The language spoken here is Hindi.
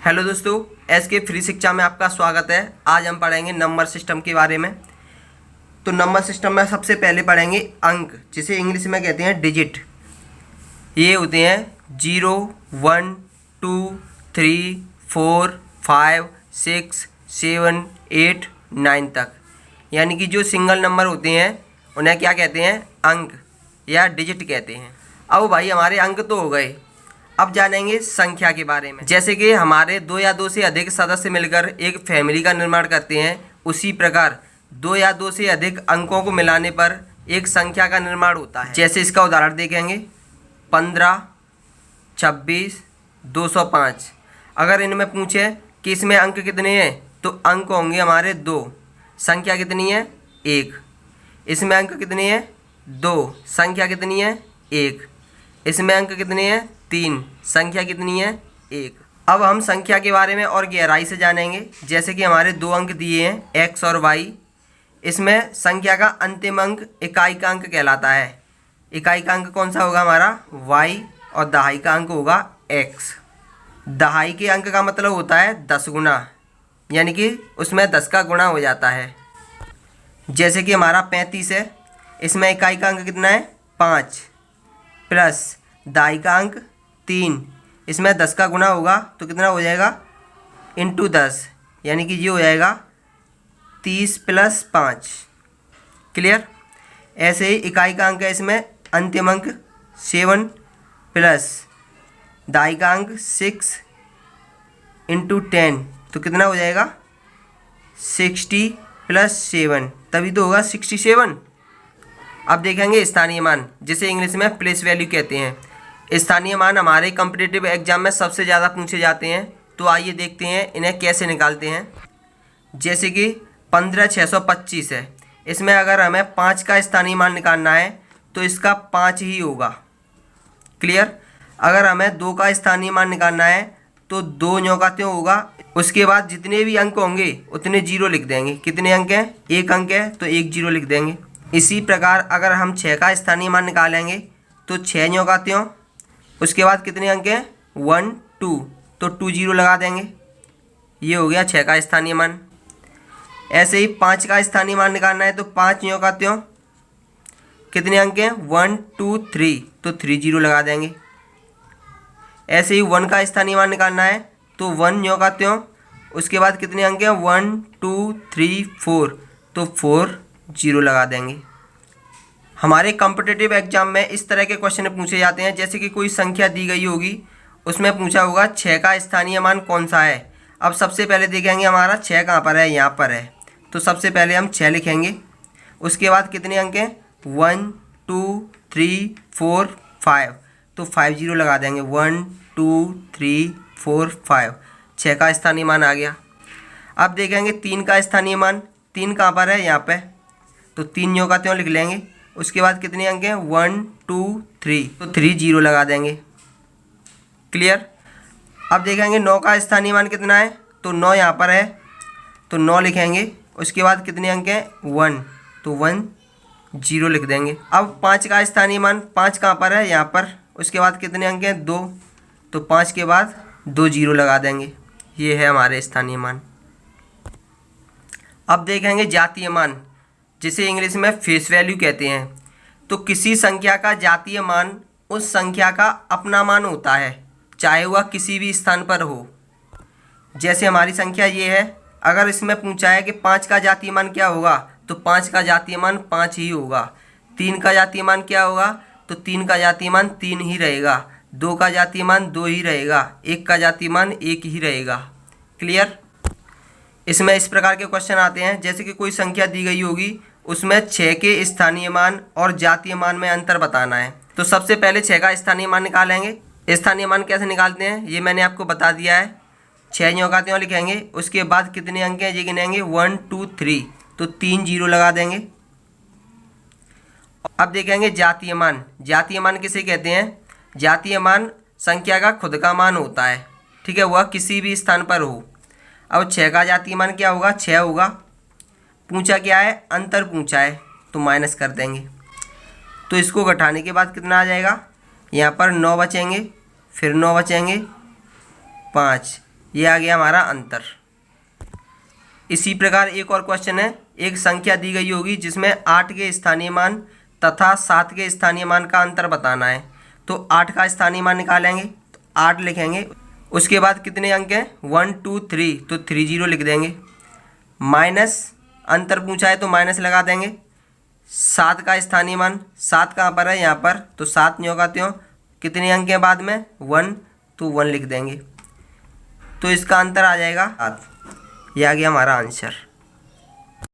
हेलो दोस्तों, एसके फ्री शिक्षा में आपका स्वागत है। आज हम पढ़ेंगे नंबर सिस्टम के बारे में। तो नंबर सिस्टम में सबसे पहले पढ़ेंगे अंक, जिसे इंग्लिश में कहते हैं डिजिट। ये होते हैं 0, 1, 2, 3, 4, 5, 6, 7, 8, 9 तक। यानी कि जो सिंगल नंबर होते हैं उन्हें क्या कहते हैं? अंक या डिजिट कहते हैं। अब भाई हमारे अंक तो हो गए, अब जानेंगे संख्या के बारे में। जैसे कि हमारे 2 या 2 से अधिक सदस्य मिलकर एक फैमिली का निर्माण करते हैं, उसी प्रकार 2 या 2 से अधिक अंकों को मिलाने पर एक संख्या का निर्माण होता है। जैसे इसका उदाहरण देखेंगे 15, 26, 205। अगर इनमें पूछे कि इसमें अंक कितने हैं तो अंक होंगे हमारे 2। संख्या कितनी है? 1। इसमें अंक कितने हैं? 2। संख्या कितनी है? 1। इसमें अंक कितने हैं? 3। संख्या कितनी है? 1। अब हम संख्या के बारे में और गहराई से जानेंगे। जैसे कि हमारे 2 अंक दिए हैं x और y। इसमें संख्या का अंतिम अंक इकाई का अंक कहलाता है। इकाई का अंक कौन सा होगा? हमारा y, और दहाई का अंक होगा x। दहाई के अंक का मतलब होता है 10 गुना, यानी कि उसमें 10 का गुणा हो जाता है। जैसे कि हमारा 35 है, इसमें इकाई का अंक कितना है? 5 प्लस दहाई का अंक 3। इसमें 10 का गुणा होगा तो कितना हो जाएगा? इंटू 10, यानी कि ये हो जाएगा 30 प्लस 5। क्लियर? ऐसे ही इकाई का अंक है, इसमें अंतिम अंक 7 प्लस दहाई का अंक 6 इंटू 10, तो कितना हो जाएगा? 60 प्लस 7, तभी तो होगा 67। अब देखेंगे स्थानीय मान, जिसे इंग्लिश में प्लेस वैल्यू कहते हैं। स्थानीय मान हमारे कॉम्पिटिटिव एग्जाम में सबसे ज़्यादा पूछे जाते हैं। तो आइए देखते हैं इन्हें कैसे निकालते हैं। जैसे कि 15,625 है, इसमें अगर हमें 5 का स्थानीय मान निकालना है तो इसका 5 ही होगा। क्लियर? अगर हमें 2 का स्थानीय मान निकालना है तो 2 न्यों का त्यों होगा। उसके बाद जितने भी अंक होंगे उतने 0 लिख देंगे। कितने अंक हैं? 1 अंक है तो 1 0 लिख देंगे। इसी प्रकार अगर हम 6 का स्थानीय मान निकालेंगे तो 6 न्यों का त्यों, उसके बाद कितने अंक हैं? 1 2, तो 2 0 लगा देंगे। ये हो गया 6 का स्थानीय मान। ऐसे ही 5 का स्थानीय मान निकालना है तो 5 न्यों का त्यों, कितने अंक हैं? 1 2 3, तो 3 0 लगा देंगे। ऐसे ही 1 का स्थानीय मान निकालना है तो 1 न्यों का त्यों, उसके बाद कितने अंक हैं? 1 2 3 4, तो 4 0 लगा देंगे। हमारे कॉम्पिटिटिव एग्जाम में इस तरह के क्वेश्चन पूछे जाते हैं। जैसे कि कोई संख्या दी गई होगी, उसमें पूछा होगा 6 का स्थानीय मान कौन सा है। अब सबसे पहले देखेंगे हमारा 6 कहाँ पर है? यहाँ पर है। तो सबसे पहले हम 6 लिखेंगे। उसके बाद कितने अंक हैं? 1 2 3 4 5, तो 5 0 लगा देंगे। 1 2 3 4 5, 6 का स्थानीय मान आ गया। अब देखेंगे 3 का स्थानीय मान। 3 कहाँ पर है? यहाँ पे, तो 3 न्यों का त्यों लिख लेंगे। उसके बाद कितने अंक हैं? 1 2 3, तो 3 0 लगा देंगे। क्लियर? अब देखेंगे 9 का स्थानीय मान कितना है, तो 9 यहाँ पर है तो 9 लिखेंगे। उसके बाद कितने अंक हैं? 1, तो 1 0 लिख देंगे। अब 5 का स्थानीय मान, 5 कहाँ पर है? यहाँ पर। उसके बाद कितने अंक हैं? 2, तो 5 के बाद 2 0 लगा देंगे। ये है हमारे स्थानीय मान। अब देखेंगे जातीय मान, जिसे इंग्लिश में फेस वैल्यू कहते हैं। तो किसी संख्या का जातीय मान उस संख्या का अपना मान होता है, चाहे वह किसी भी स्थान पर हो। जैसे हमारी संख्या ये है, अगर इसमें पूछा है कि 5 का जातीय मान क्या होगा, तो 5 का जातीय मान 5 ही होगा। 3 का जातीय मान क्या होगा, तो 3 का जातीय मान 3 ही रहेगा। 2 का जातीय मान 2 ही रहेगा। 1 का जातीय मान 1 ही रहेगा। क्लियर? इसमें इस प्रकार के क्वेश्चन आते हैं। जैसे कि कोई संख्या दी गई होगी, उसमें 6 के स्थानीय मान और जातीय मान में अंतर बताना है। तो सबसे पहले 6 का स्थानीय मान निकालेंगे। स्थानीय मान कैसे निकालते हैं ये मैंने आपको बता दिया है। 6 न्यों का त्यों लिखेंगे। उसके बाद कितने अंक हैं ये गिनेंगे। 1 2 3, तो 3 0 लगा देंगे। अब देखेंगे जातीय मान। जातीय मान किसे कहते हैं? जातीय मान संख्या का खुद का मान होता है, ठीक है, वह किसी भी स्थान पर हो। अब 6 का जातीय मान क्या होगा? 6 होगा। पूछा क्या है? अंतर पूछा है, तो माइनस कर देंगे। तो इसको घटाने के बाद कितना आ जाएगा? यहाँ पर 9 बचेंगे, फिर 9 बचेंगे, 5, ये आ गया हमारा अंतर। इसी प्रकार एक और क्वेश्चन है, एक संख्या दी गई होगी जिसमें 8 के स्थानीय मान तथा 7 के स्थानीय मान का अंतर बताना है। तो 8 का स्थानीय मान निकालेंगे, तो 8 लिखेंगे, उसके बाद कितने अंक हैं 1 2 3, तो 30 लिख देंगे, माइनस अंतर पूछा है तो माइनस लगा देंगे। 7 का स्थानीय मान, 7 कहाँ पर है यहाँ पर, तो 7 नहीं होगा, त्यों कितने अंक हैं बाद में 1, तो 1 लिख देंगे। तो इसका अंतर आ जाएगा 7। यह आ गया हमारा आंसर।